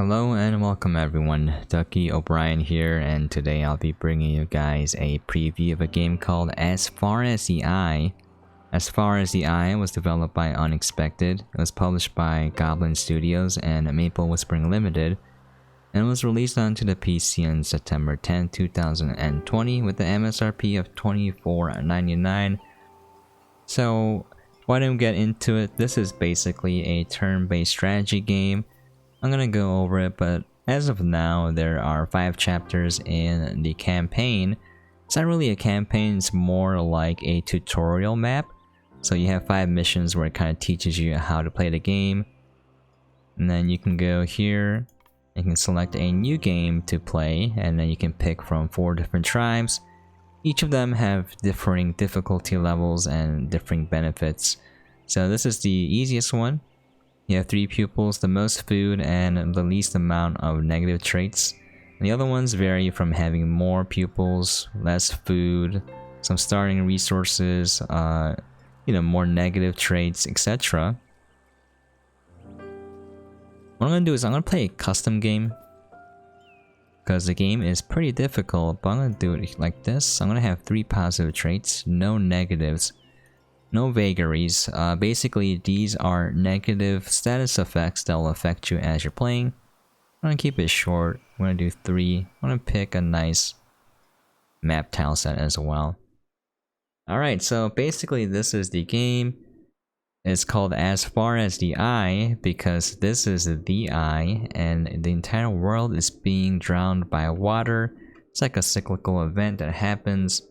Hello and welcome everyone, duckyobrien here, and today I'll be bringing you guys a preview of a game called As Far As the Eye. As Far As the Eye was developed by Unexpected, it was published by Goblinz Studios and Maple Whispering Limited, and it was released onto the PC on September 10, 2020 with the MSRP of $24.99. So why don't we get into it? This is basically a turn-based strategy game. I'm gonna go over it, but as of now, there are 5 chapters in the campaign. It's not really a campaign, it's more like a tutorial map. So you have 5 missions where it kind of teaches you how to play the game. And then you can go here, you can select a new game to play, and then you can pick from 4 different tribes. Each of them have differing difficulty levels and differing benefits. So this is the easiest one. You have 3 pupils, the most food, and the least amount of negative traits. And the other ones vary from having more pupils, less food, some starting resources, more negative traits, etc. What I'm gonna do is I'm gonna play a custom game because the game is pretty difficult, but I'm gonna do it like this. I'm gonna have 3 positive traits, no negatives. No vagaries. Basically, these are negative status effects that will affect you as you're playing. I'm gonna keep it short. I'm gonna do 3. I'm gonna pick a nice map tile set as well. Alright, so basically this is the game. It's called As Far As the Eye because this is the eye and the entire world is being drowned by water. It's like a cyclical event that happens.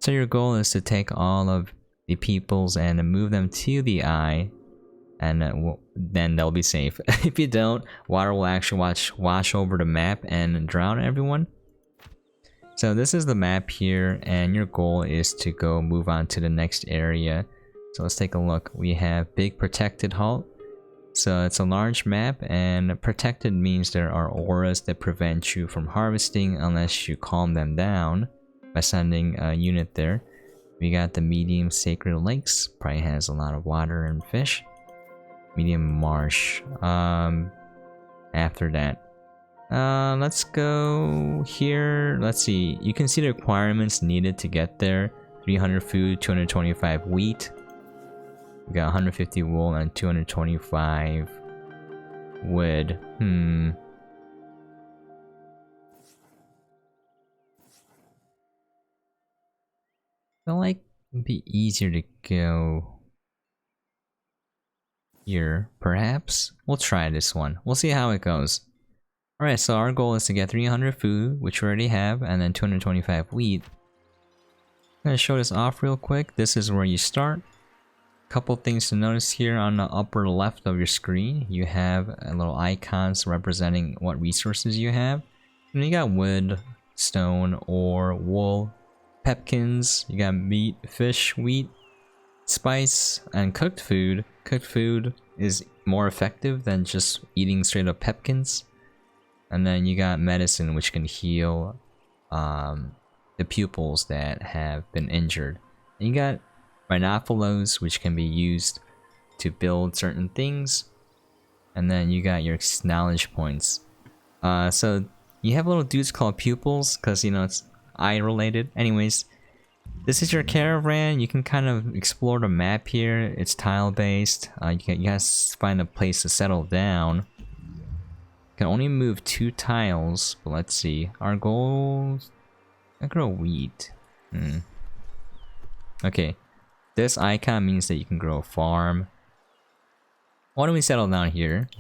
So your goal is to take all of the pupils and move them to the eye, and then they'll be safe. If you don't, water will actually wash over the map and drown everyone. So this is the map here, and your goal is to go move on to the next area. So let's take a look. We have Big Protected Halt. So it's a large map, and protected means there are auras that prevent you from harvesting unless you calm them down by sending a unit there. We got the medium Sacred Lakes, probably has a lot of water and fish. Medium Marsh. After that, let's go here. Let's see. You can see the requirements needed to get there. 300 food, 225 wheat. We got 150 wool and 225 wood. I feel like it'd be easier to go here, perhaps? We'll try this one. We'll see how it goes. Alright, so our goal is to get 300 food, which we already have, and then 225 wheat. I'm gonna show this off real quick. This is where you start. Couple things to notice here on the upper left of your screen. You have little icons representing what resources you have. And you got wood, stone, ore, wool, pepkins, you got meat, fish, wheat, spice, and cooked food. Cooked food is more effective than just eating straight up pepkins. And then you got medicine, which can heal the pupils that have been injured. And you got rhinophilus, which can be used to build certain things. And then you got your knowledge points. So you have little dudes called pupils because it's eye related. Anyways, this is your caravan. You can kind of explore the map here. It's tile based. You guys find a place to settle down. You can only move 2 tiles, but let's see. Our goal, I grow wheat. Okay, this icon means that you can grow a farm. Why don't we settle down here?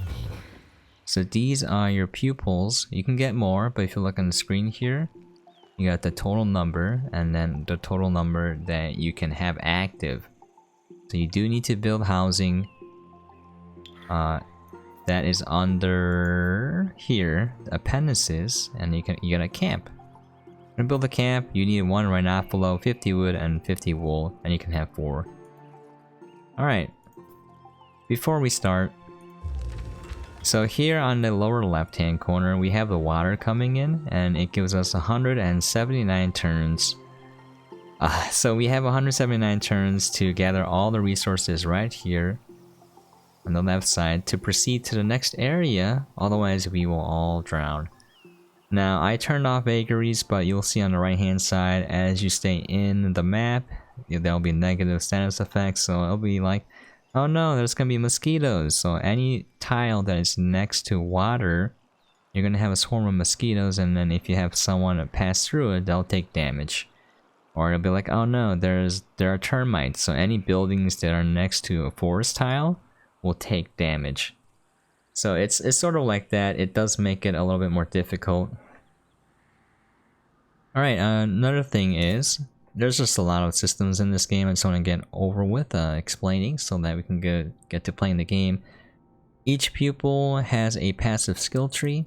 So these are your pupils. You can get more, but if you look on the screen here, you got the total number and then the total number that you can have active. So you do need to build housing. That is under here, appendices, and you got a camp. To build a camp, you need 1 rhinophilo, 50 wood, and 50 wool, and you can have 4. Alright. Before we start, so here on the lower left hand corner we have the water coming in and it gives us 179 turns. So we have 179 turns to gather all the resources right here. on the left side to proceed to the next area, otherwise we will all drown. Now, I turned off vagaries, but you'll see on the right hand side, as you stay in the map, there'll be negative status effects, so it'll be like, oh no, there's gonna be mosquitoes. So any tile that is next to water, you're gonna have a swarm of mosquitoes, and then if you have someone pass through it, they'll take damage. Or it'll be like, oh no, there are termites, so any buildings that are next to a forest tile will take damage. So it's sort of like that. It does make it a little bit more difficult. Alright, another thing is, there's just a lot of systems in this game. I just want to get over with explaining so that we can get to playing the game. Each pupil has a passive skill tree.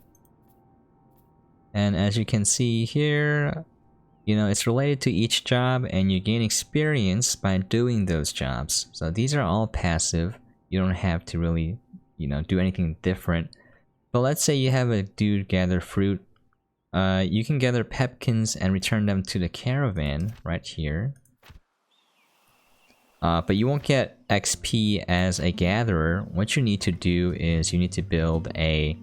And as you can see here, you know, it's related to each job and you gain experience by doing those jobs. So these are all passive. You don't have to really, you know, do anything different. But let's say you have a dude gather fruit. You can gather pepkins and return them to the caravan right here. But you won't get XP as a gatherer. What you need to do is you need to build a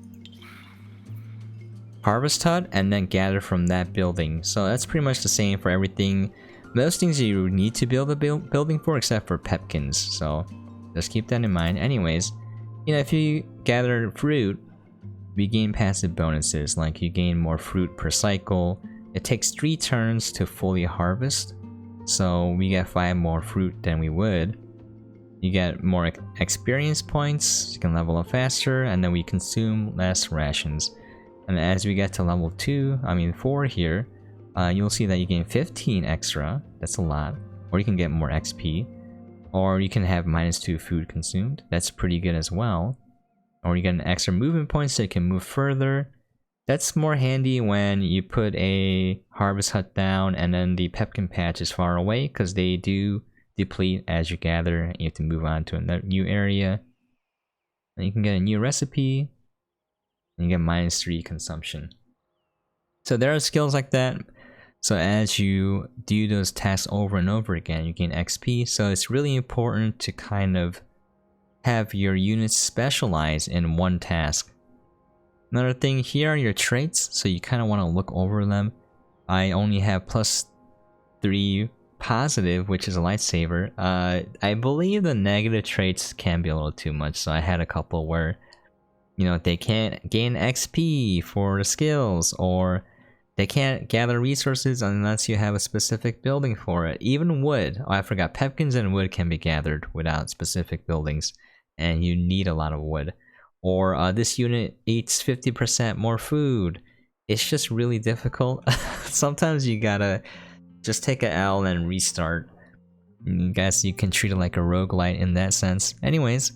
harvest hut and then gather from that building. So that's pretty much the same for everything. Most things you need to build a building for, except for pepkins. So just keep that in mind. Anyways, you know, if you gather fruit, we gain passive bonuses, like you gain more fruit per cycle. It takes 3 turns to fully harvest, so we get 5 more fruit than we would. You get more experience points, you can level up faster, and then we consume less rations. And as we get to level 4 here, you'll see that you gain 15 extra. That's a lot. Or you can get more XP. Or you can have -2 food consumed. That's pretty good as well. Or you get an extra movement point so you can move further. That's more handy when you put a harvest hut down and then the pepkin patch is far away, because they do deplete as you gather and you have to move on to a new area. And you can get a new recipe and you get -3 consumption. So there are skills like that. So as you do those tasks over and over again, you gain XP. So it's really important to kind of have your units specialize in one task. Another thing, here are your traits, so you kind of want to look over them. I only have +3 positive, which is a lightsaber. I believe the negative traits can be a little too much, so I had a couple where, you know, they can't gain XP for the skills, or they can't gather resources unless you have a specific building for it. Even wood, oh I forgot, pepkins and wood can be gathered without specific buildings, and you need a lot of wood. Or this unit eats 50% more food. It's just really difficult. Sometimes you gotta just take a L and restart. I guess you can treat it like a roguelite in that sense. Anyways,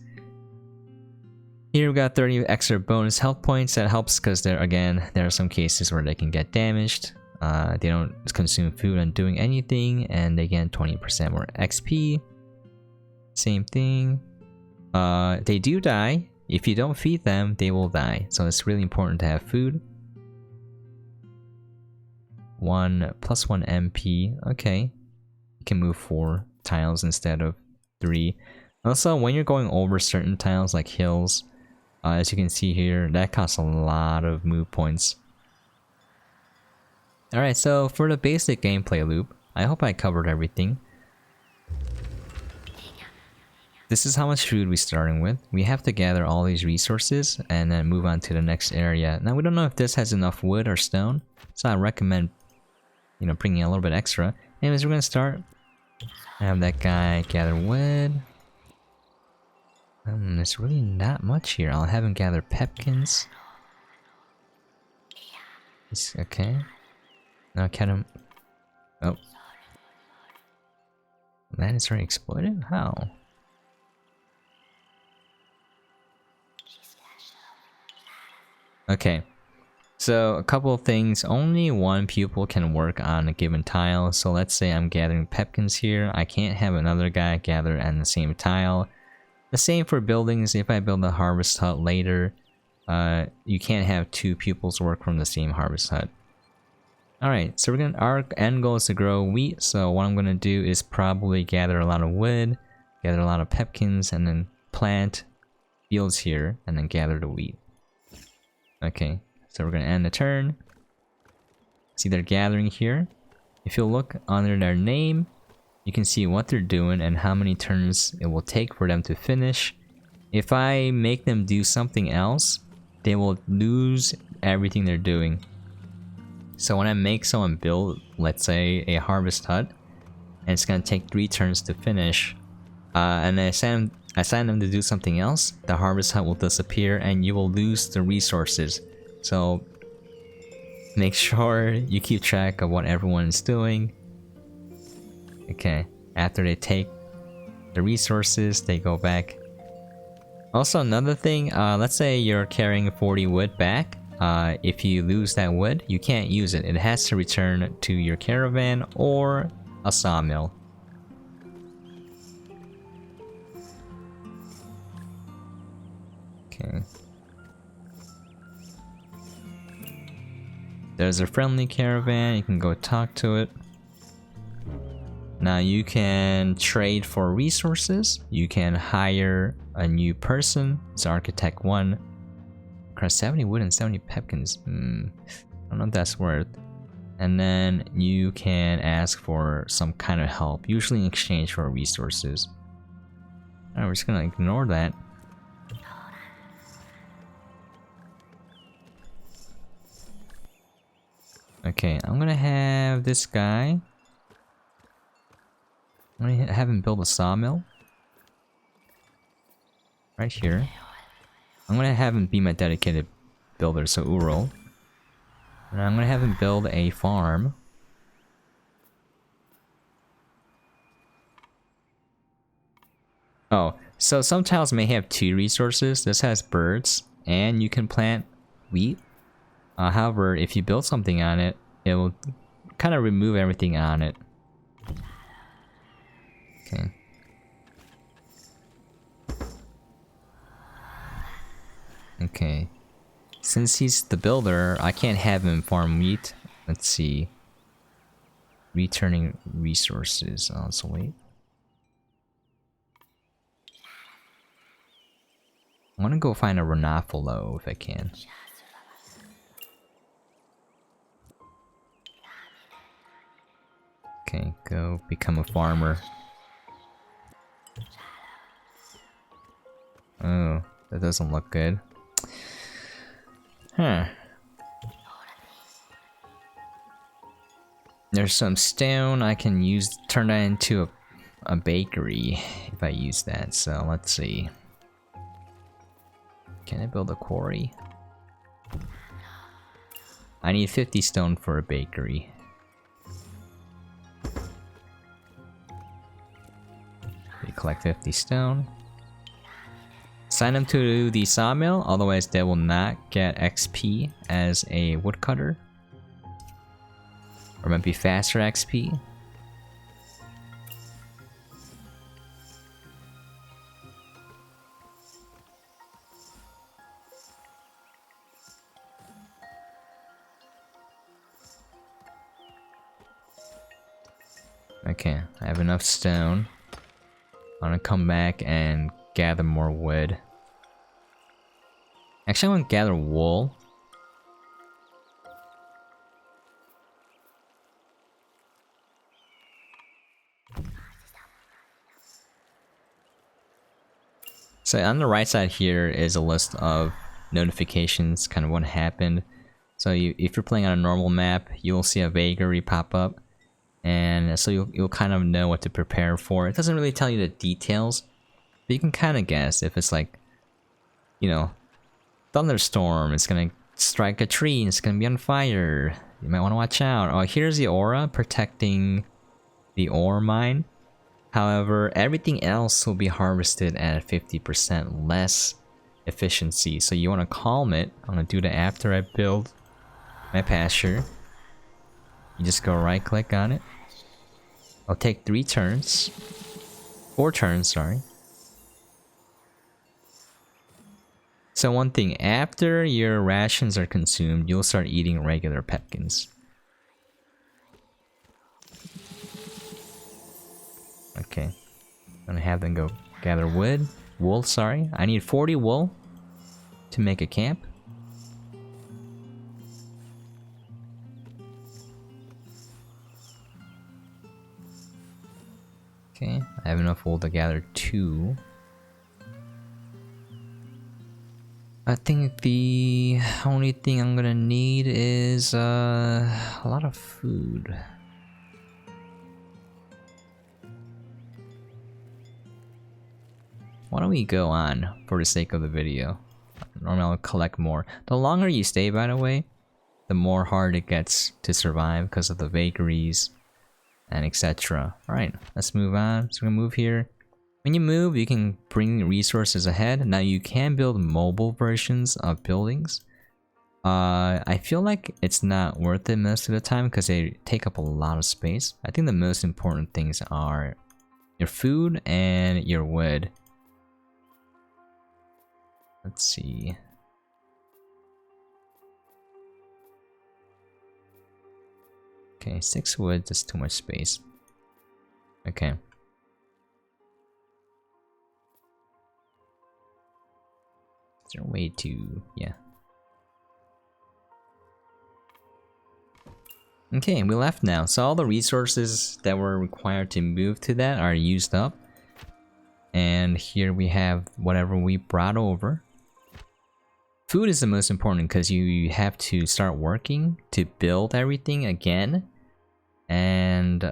here we got 30 extra bonus health points. That helps because there are some cases where they can get damaged. They don't consume food on doing anything, and they get 20% more XP. Same thing. They do die. If you don't feed them, they will die. So it's really important to have food. +1 MP. Okay. You can move 4 tiles instead of 3. Also, when you're going over certain tiles like hills, as you can see here, that costs a lot of move points. Alright, so for the basic gameplay loop, I hope I covered everything. This is how much food we're starting with. We have to gather all these resources and then move on to the next area. Now we don't know if this has enough wood or stone, so I recommend, you know, bringing a little bit extra. Anyways, we're gonna start. Have that guy gather wood. There's really not much here. I'll have him gather pepkins. Okay. Now can him. Oh. Man, it's already exploited? How? Okay, so a couple of things. Only one pupil can work on a given tile. So let's say I'm gathering pepkins here. I can't have another guy gather on the same tile. The same for buildings. If I build a harvest hut later, you can't have 2 pupils work from the same harvest hut. Alright, so our end goal is to grow wheat. So what I'm gonna do is probably gather a lot of wood, gather a lot of pepkins, and then plant fields here and then gather the wheat. Okay, so we're gonna end the turn. See, they're gathering here. If you look under their name, you can see what they're doing and how many turns it will take for them to finish. If I make them do something else, they will lose everything they're doing. So when I make someone build, let's say, a harvest hut, and it's gonna take 3 turns to finish, and I assign them to do something else, the harvest hut will disappear and you will lose the resources. So make sure you keep track of what everyone is doing. Okay, after they take the resources, they go back. Also, another thing, let's say you're carrying 40 wood back. If you lose that wood, you can't use it. It has to return to your caravan or a sawmill. Okay. There's a friendly caravan, you can go talk to it. Now you can trade for resources, you can hire a new person, it's Architect 1. Across 70 wood and 70 pepkins, I don't know if that's worth. And then you can ask for some kind of help, usually in exchange for resources. Alright, we're just gonna ignore that. Okay, I'm gonna have this guy. I'm gonna have him build a sawmill. Right here. I'm gonna have him be my dedicated builder, so Urol. And I'm gonna have him build a farm. Oh, so some tiles may have 2 resources. This has birds, and you can plant wheat. However, if you build something on it, it will kind of remove everything on it. Okay. Okay. Since he's the builder, I can't have him farm wheat. Let's see. Returning resources. Oh, so wait. I want to go find a Renafalo if I can. Okay, go become a farmer. Oh, that doesn't look good. Huh. There's some stone I can use, turn that into a bakery if I use that, so let's see. Can I build a quarry? I need 50 stone for a bakery. We collect 50 stone. Sign them to the sawmill, otherwise they will not get XP as a woodcutter. Or it might be faster XP. Okay, I have enough stone. I'm gonna come back and gather more wood. Actually, I want to gather wool. So on the right side here is a list of notifications, kind of what happened. So if you're playing on a normal map, you'll see a vagary pop up. And so you'll kind of know what to prepare for. It doesn't really tell you the details, but you can kind of guess if it's like, you know, thunderstorm, it's gonna strike a tree and it's gonna be on fire. You might want to watch out. Oh, here's the aura protecting the ore mine. However, everything else will be harvested at a 50% less efficiency. So you want to calm it. I'm gonna do that after I build my pasture. You just go right click on it. I'll take 4 turns, sorry. So one thing, after your rations are consumed, you'll start eating regular pepkins. Okay. I'm gonna have them go gather wood. wool, sorry. I need 40 wool to make a camp. Okay, I have enough wool to gather 2. I think the only thing I'm gonna need is a lot of food. Why don't we go on for the sake of the video? Normally I'll collect more. The longer you stay, by the way, the more hard it gets to survive because of the vagaries and etc. Alright, let's move on. So we're gonna move here. When you move, you can bring resources ahead. Now you can build mobile versions of buildings. I feel like it's not worth it most of the time because they take up a lot of space. I think the most important things are your food and your wood. Let's see. Okay, 6 wood, that's too much space. Okay. Is there a way to... yeah. Okay, we left now. So all the resources that were required to move to that are used up. And here we have whatever we brought over. Food is the most important because you have to start working to build everything again. And,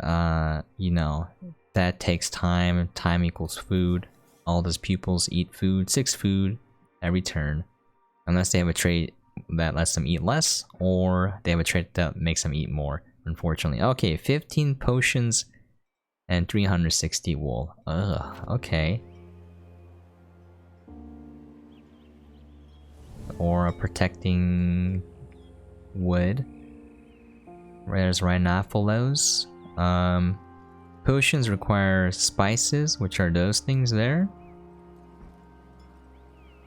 you know, that takes time. Time equals food. All those pupils eat food. 6 food every turn. Unless they have a trait that lets them eat less, or they have a trait that makes them eat more, unfortunately. Okay, 15 potions and 360 wool. Ugh, okay. Aura protecting wood. There's rhinophilos. Potions require spices, which are those things there.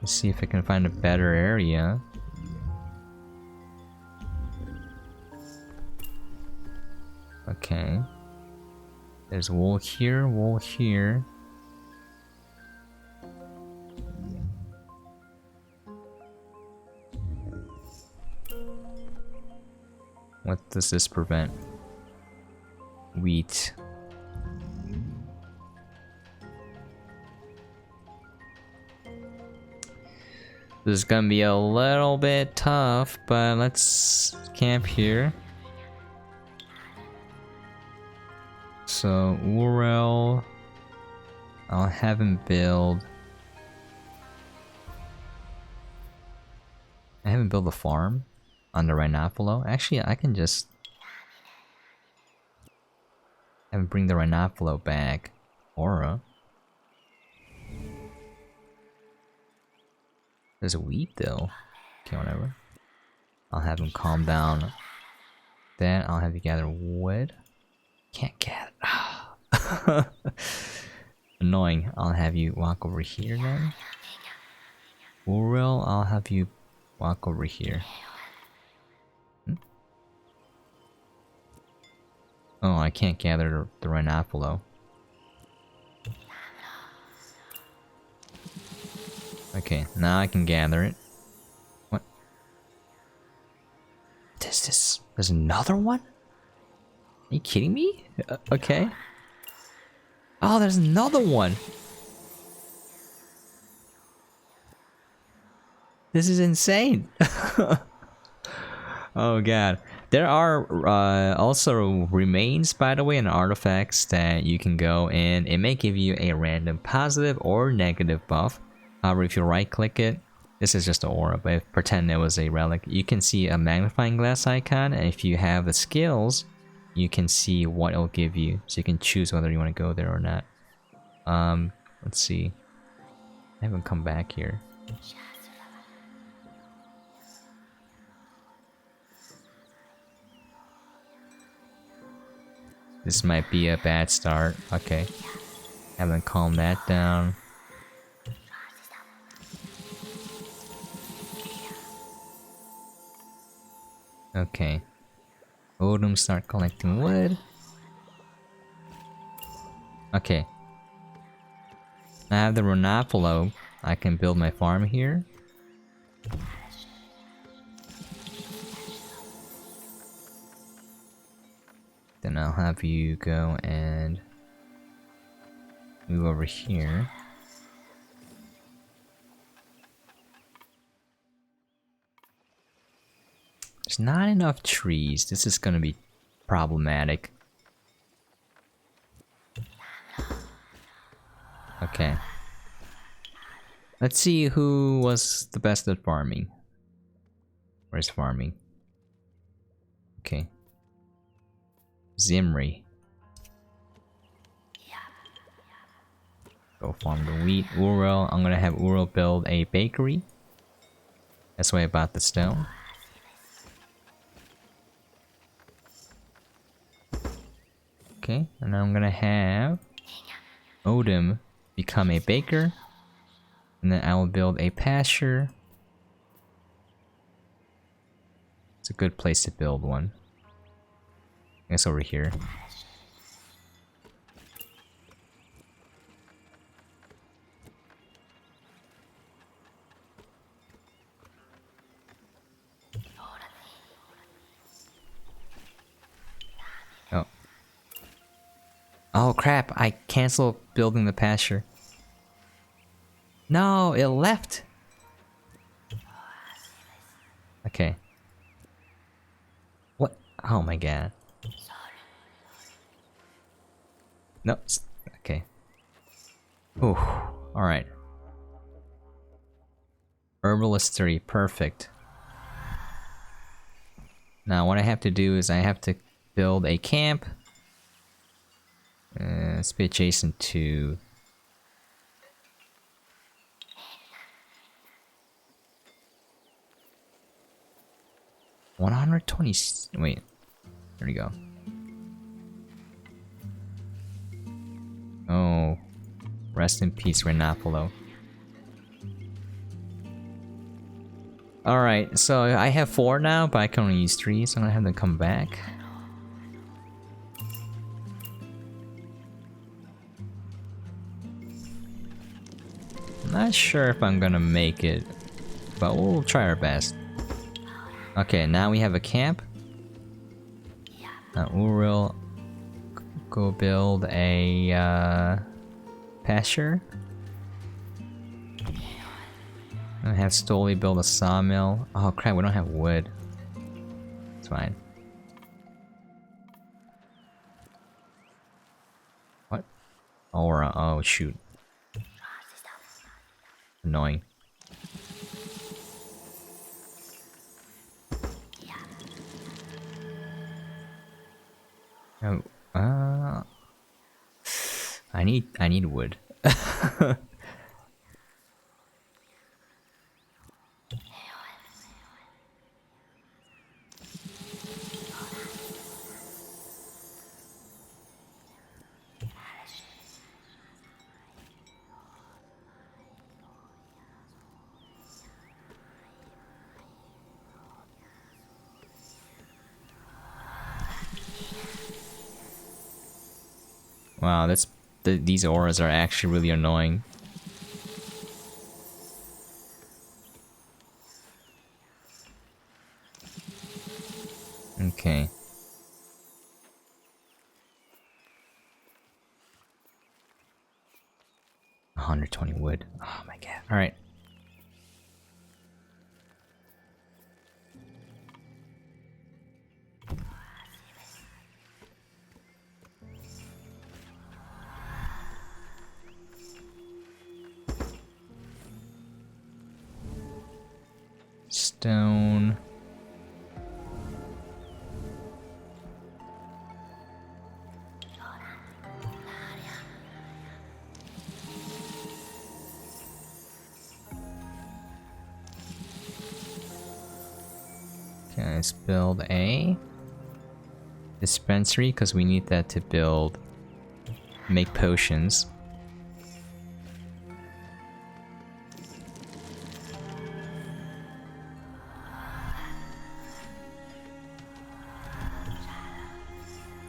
Let's see if I can find a better area. Okay. There's wool here, wool here. What does this prevent? Wheat. This is gonna be a little bit tough, but let's camp here. So, Urel, I'll have him build. I haven't built a farm on the rhinophilo. Actually, I can just have him bring the rhinophilo back. Aura. There's a wheat though. Okay, whatever. I'll have him calm down. Then I'll have you gather wood. Can't gather. Annoying. I'll have you walk over here then. Urel, I'll have you walk over here. Oh, I can't gather the rhinophilo. Okay, now I can gather it. What? What is this? There's another one? Are you kidding me? Okay. Oh, there's another one! This is insane! Oh god. There are also remains, by the way, and artifacts that you can go and it may give you a random positive or negative buff. However, if you right click it, this is just an aura, but if pretend it was a relic, you can see a magnifying glass icon, and if you have the skills, you can see what it'll give you. So you can choose whether you want to go there or not. Let's see. I haven't come back here. This might be a bad start. Okay. Haven't calmed that down. Okay. Odom, start collecting wood. Okay. I have the Renapolo. I can build my farm here. Then I'll have you go and move over here. There's not enough trees. This is gonna be problematic. Okay. Let's see who was the best at farming. Where's farming? Okay. Zimri. Go farm the wheat. Urel. I'm gonna have Urel build a bakery. That's why I bought the stone. Okay, and I'm gonna have Odin become a baker. And then I will build a pasture. It's a good place to build one. I guess over here. Oh. Oh crap, I canceled building the pasture. No, it left. Okay. What? Oh my god. Nope. Okay. Ooh. Alright. Herbalist 3. Perfect. Now what I have to do is I have to build a camp. Let's be adjacent to... $120. Wait, there we go. Oh, rest in peace, Renapolo. Alright, so I have 4 now, but I can only use 3, so I'm gonna have them come back. Not sure if I'm gonna make it, but we'll try our best. Okay, now we have a camp. Now Uril, go build a pasture. I have Stoli build a sawmill. Oh crap, we don't have wood. It's fine. What? Aura, oh shoot. Annoying. Oh, I need wood. Wow, these auras are actually really annoying. Okay. $120 wood. Oh my god. Alright. Stone. Okay, let's build a dispensary because we need that to make potions.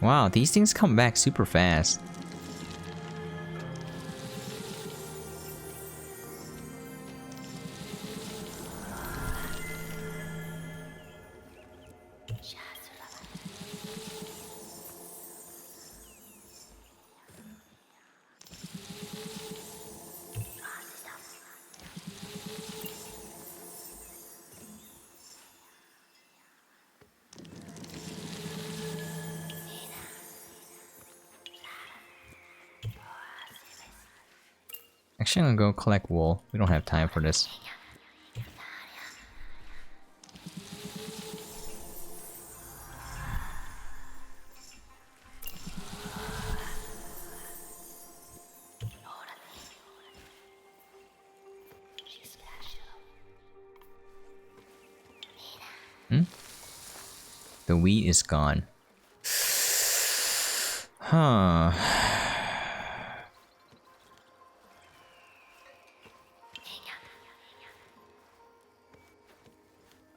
Wow, these things come back super fast. Actually, I'm gonna go collect wool. We don't have time for this. The wheat is gone. Huh.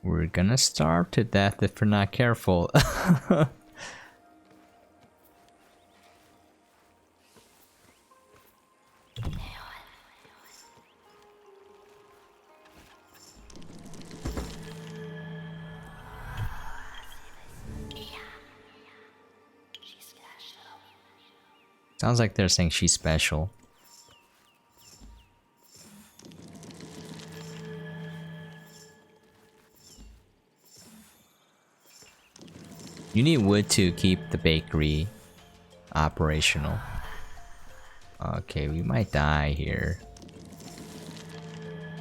We're gonna starve to death if we're not careful. Sounds like they're saying she's special. You need wood to keep the bakery operational. Okay, we might die here.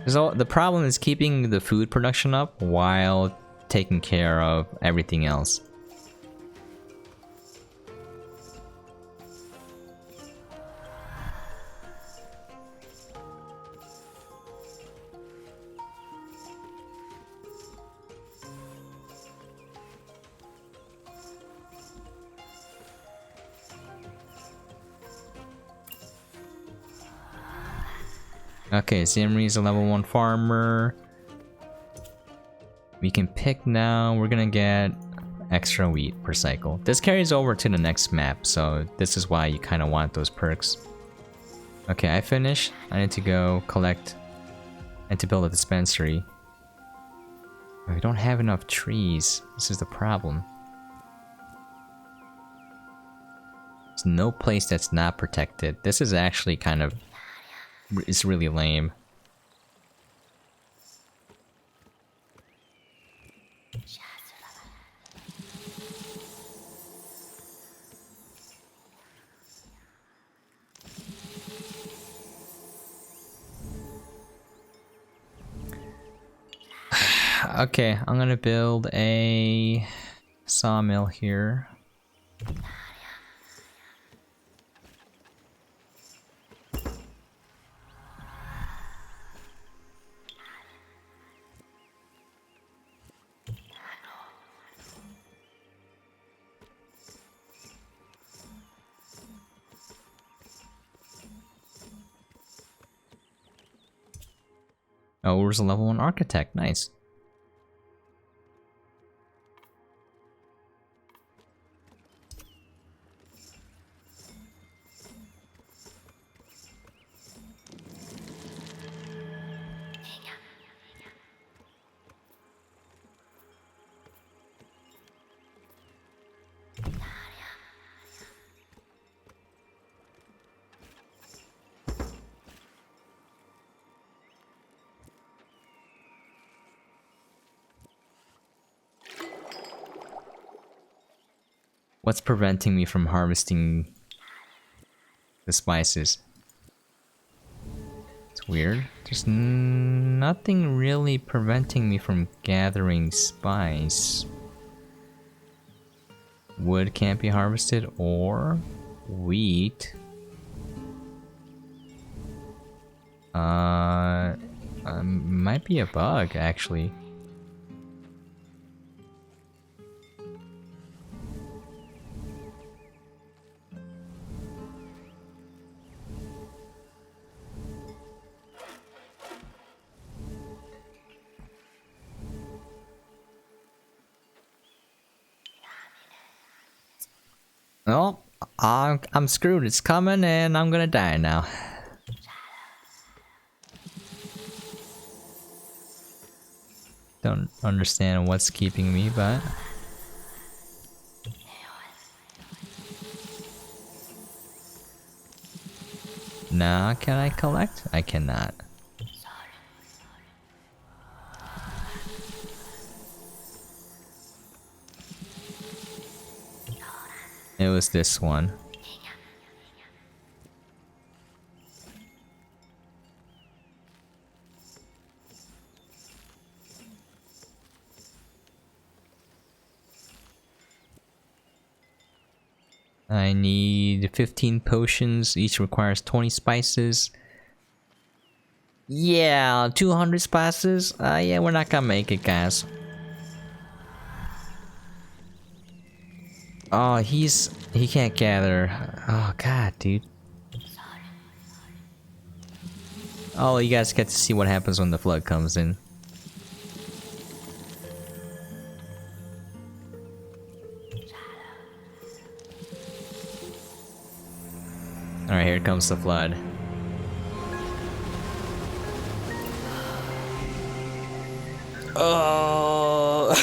So the problem is keeping the food production up while taking care of everything else. Okay, Zimri's a level 1 farmer. We can pick now. We're gonna get extra wheat per cycle. This carries over to the next map, so this is why you kind of want those perks. Okay, I finished. I need to go collect and to build a dispensary. We don't have enough trees. This is the problem. There's no place that's not protected. This is actually kind of... it's really lame. Okay, I'm gonna build a sawmill here. Oh, there's a level 1 architect. Nice. What's preventing me from harvesting the spices? It's weird. There's nothing really preventing me from gathering spice. Wood can't be harvested or wheat. Might be a bug actually. Well, I'm screwed. It's coming and I'm gonna die now. Don't understand what's keeping me, but Now can I collect? I cannot. It was this one. I need 15 potions, each requires 20 spices. Yeah, 200 spices? Yeah, we're not gonna make it, guys. Oh, he can't gather. Oh god, dude. Oh, you guys get to see what happens when the flood comes in. Alright, here comes the flood. Oh!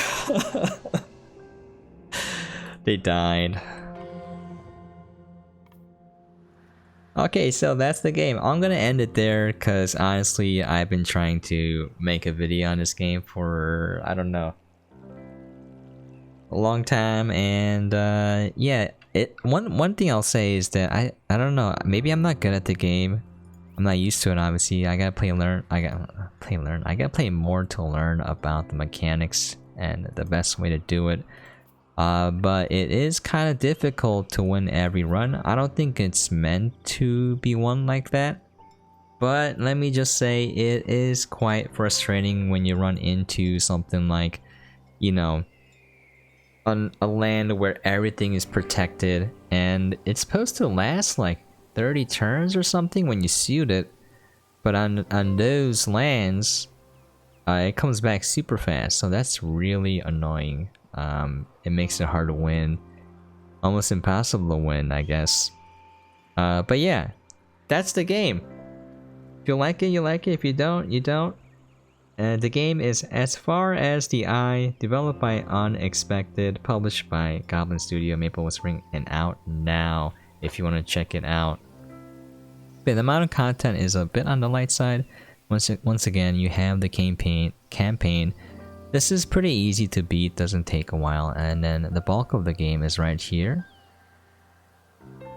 They died. Okay, so that's the game. I'm gonna end it there because honestly, I've been trying to make a video on this game for, I don't know, a long time, and yeah, one thing I'll say is that I don't know, maybe I'm not good at the game. I'm not used to it, obviously. I gotta play more to learn about the mechanics and the best way to do it. But it is kind of difficult to win every run. I don't think it's meant to be won like that. But let me just say, it is quite frustrating when you run into something like, you know, a land where everything is protected and it's supposed to last like 30 turns or something when you suit it. But on those lands, it comes back super fast, so that's really annoying. It makes it hard to win, almost impossible to win, I guess. But yeah, that's the game. If you like it, you like it. If you don't, you don't. The game is As Far as the Eye, developed by Unexpected, published by Goblinz Studio, Maple Whispering, and out now if you want to check it out. But the amount of content is a bit on the light side. Once again, you have the campaign. This is pretty easy to beat, doesn't take a while, and then the bulk of the game is right here.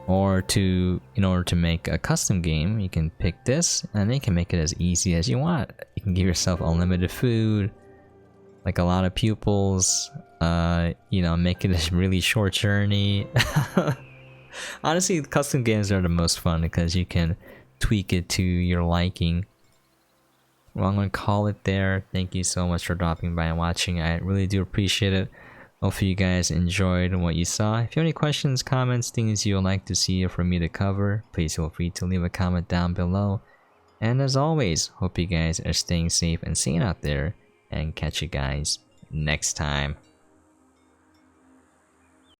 Or in order to make a custom game, you can pick this, and then you can make it as easy as you want. You can give yourself unlimited food, like a lot of pupils, you know, make it a really short journey. Honestly, custom games are the most fun because you can tweak it to your liking. Well, I'm gonna call it there. Thank you so much for dropping by and watching. I really do appreciate it. Hopefully you guys enjoyed what you saw. If you have any questions, comments, things you would like to see or for me to cover, please feel free to leave a comment down below. And as always, hope you guys are staying safe and sane out there, and catch you guys next time.